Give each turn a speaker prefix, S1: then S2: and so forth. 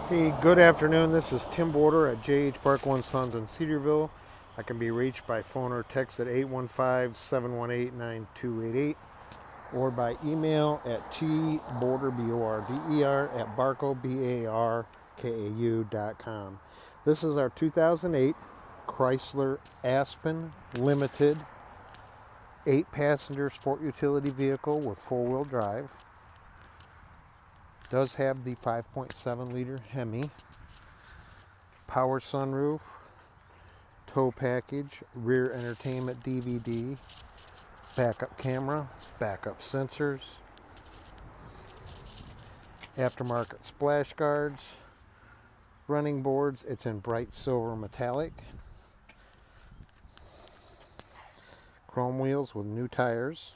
S1: Hey, good afternoon. This is Tim Border at J.H. Barkua & Sons in Cedarville. I can be reached by phone or text at 815-718-9288 or by email at tborder, B-O-R-D-E-R, at barko, B-A-R-K-A-U.com. This is our 2008 Chrysler Aspen Limited 8-passenger sport utility vehicle with four-wheel drive. Does have the 5.7 liter Hemi, power sunroof, tow package, rear entertainment DVD, backup camera, backup sensors, aftermarket splash guards, running boards. It's in bright silver metallic, chrome wheels with new tires.